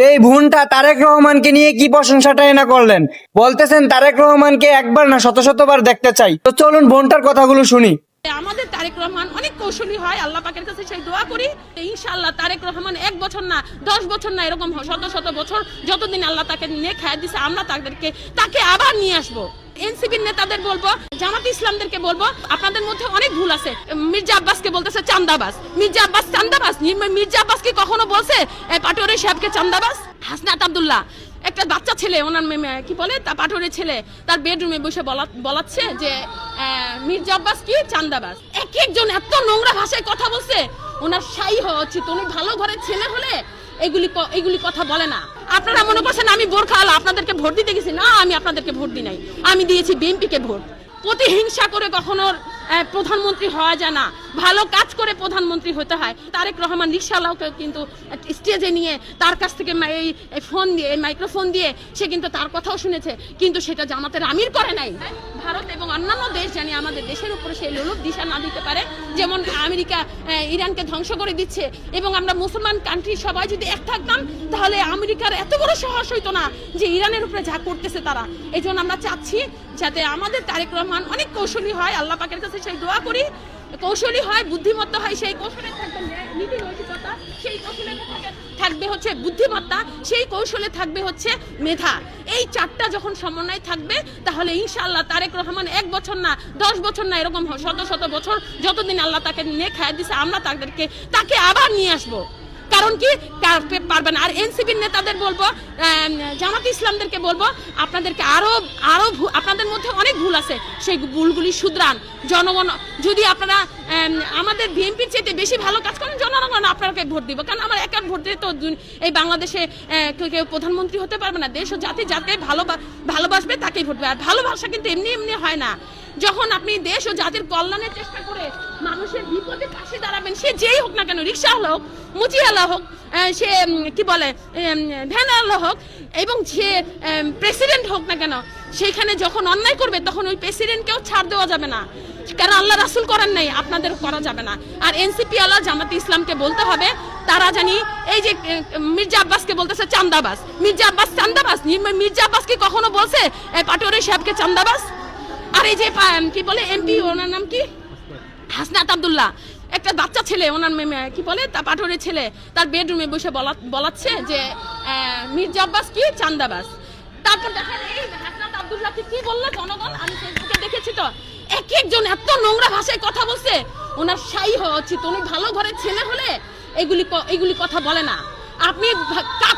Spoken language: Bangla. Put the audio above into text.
এই ভুনটা তারেক রহমানকে নিয়ে কি প্রশংসাটাই না করলেন, বলতেছেন তারেক রহমানকে একবার না শত শতবার দেখতে চাই। তো চলুন ভুনটার কথাগুলো শুনি। আমাদের তারেক রহমান অনেক কৌশলী হয়, আল্লাহ পাকের কাছে সেই দোয়া করি ইনশাআল্লাহ তারেক রহমান 1 বছর না 10 বছর না এরকম শত শত বছর যতদিন আল্লাহ তাকে নিয়ে খায় দিছে আমরা তাকে আবার নিয়ে আসবো। এনসিপির নেতাদের বলবো, জামাত ইসলামদেরকে বলবো, আপনাদের মধ্যে অনেক ভুল আছে। মির্জা আব্বাসকে বলতেছে চান্দাবাজ, মির্জা আব্বাস চান্দাবাজ? মির্জা আব্বাস কি কখনো বলছে পাটোয়ারি সাহেবকে চান্দাবাজ? হাসনাত আব্দুল্লাহ একটা বাচ্চা ছেলে, ওনার কি বলে তা পাটোয়ারি ছেলে, তার বেডরুমে বসে বলাচ্ছে যে মির্জা আব্বাস কি চান্দাবাজ। এক একজন এত নোংরা ভাষায় কথা বলছে, ওনার শাই হওয়া উচিত। উনি ভালো ঘরের ছেলে হলে এগুলি কথা বলে না। আপনারা মনে করছেন আমি বোরখাওয়ালা আপনাদেরকে ভোট দিতে গেছি? না, আমি আপনাদেরকে ভোট দিই নাই, আমি দিয়েছি বিএনপিকে ভোট। প্রতিহিংসা করে কখনো প্রধানমন্ত্রী হওয়া যায় না, ভালো কাজ করে প্রধানমন্ত্রী হতে হয়। তারেক রহমান রিকশাওয়ালাকে কিন্তু স্টেজে নিয়ে তার কাছ থেকে এই ফোন দিয়ে, এই মাইক্রোফোন দিয়ে সে কিন্তু তার কথাও শুনেছে, কিন্তু সেটা জামাতের আমির করে নাই। ভারত এবং অন্যান্য দেশ জানি আমাদের দেশের উপরে সেই লোলুপ দিশা না দিতে পারে, যেমন আমেরিকা ইরানকে ধ্বংস করে দিচ্ছে, এবং আমরা মুসলমান কান্ট্রি সবাই যদি এক থাকতাম তাহলে আমেরিকার এত বড় সাহস হইতো না যে ইরানের উপরে যা করতেছে তারা। এই জন্য আমরা চাচ্ছি যাতে আমাদের তারেক রহমান অনেক কৌশলী হয়, আল্লাহ পাকের কাছে সেই দোয়া করি, কৌশলী হয়, বুদ্ধিমত্তা হয়, সেই কৌশলে থাকবে নীতি নৈতিকতা, সেই কৌশলে থাকবে হচ্ছে বুদ্ধিমত্তা, সেই কৌশলে থাকবে হচ্ছে মেধা। এই চারটা যখন সমন্বয় থাকবে তাহলে ইনশাআল্লাহ তারেক রহমান 1 বছর না 10 বছর না এরকম শত শত বছর যতদিন আল্লাহ তাকে নিয়ে খায় দিছে আমরা তাকে আবার নিয়ে আসবো। কারণ কি পারবেন। আর এনসিপির নেতাদের বলবো, জামাত ইসলামদেরকে বলবো, আপনাদেরকে আরো আপনাদের মধ্যে অনেক ভুল আছে, সেই ভুলগুলি শুধরান। জনগণ যদি আপনারা আমাদের বিএনপির চেয়ে বেশি ভালো কাজ করেন, জনগণ আপনাকে ভোট দিব। কারণ আমার একার ভোট দিয়ে তো এই বাংলাদেশে কেউ প্রধানমন্ত্রী হতে পারবে না। দেশ ও জাতি যাকে ভালোবাসবে তাকেই ভোট দেবে। আর ভালোবাসা কিন্তু এমনি এমনি হয় না। যখন আপনি দেশ ও জাতির কল্যাণের চেষ্টা করে মানুষের বিপদে পাশে দাঁড়াবেন, সে যেই হোক না কেন, রিক্সাওয়ালা হোক, মুচিওয়ালা হোক, সে কি বলে ভ্যানওয়ালা হোক, এবং সে প্রেসিডেন্ট হোক না কেন, সেইখানে যখন অন্যায় করবে তখন ওই প্রেসিডেন্টকেও ছাড় দেওয়া যাবে না। কারণ আল্লাহ রাসূল করেন নাই, আপনাদের করা যাবে না। আর এনসিপি আলা জামাতে ইসলামকে বলতে হবে, তারা জানি এই যে মির্জা আব্বাসকে বলতেছে চান্দাবাজ, মির্জা আব্বাস চান্দাবাজ? মির্জা আব্বাস কি কখনো বলছে পাটোয়ারি সাহেবকে চান্দাবাজ? আর এই যে কি বলে এমপি, ওনার নাম কি, হাসনাত আব্দুল্লাহ একটা বাচ্চা ছেলে, ওনার কি বলে তা পাটোয়ারি ছেলে, তার বেডরুমে বসে বলাচ্ছে যে মির্জা আব্বাস কি চান্দাবাজ। তারপর দেখেন এই হাসনাত আব্দুল্লাহকে কি বললো জনগণ, আমি ফেসবুকে দেখেছি। তো এক একজন এত নোংরা ভাষায় কথা বলছে, ওনার শাই হওয়া উচিত। উনি ভালো ঘরের ছেলে হলে এগুলি কথা বলে না। আপনি কাজ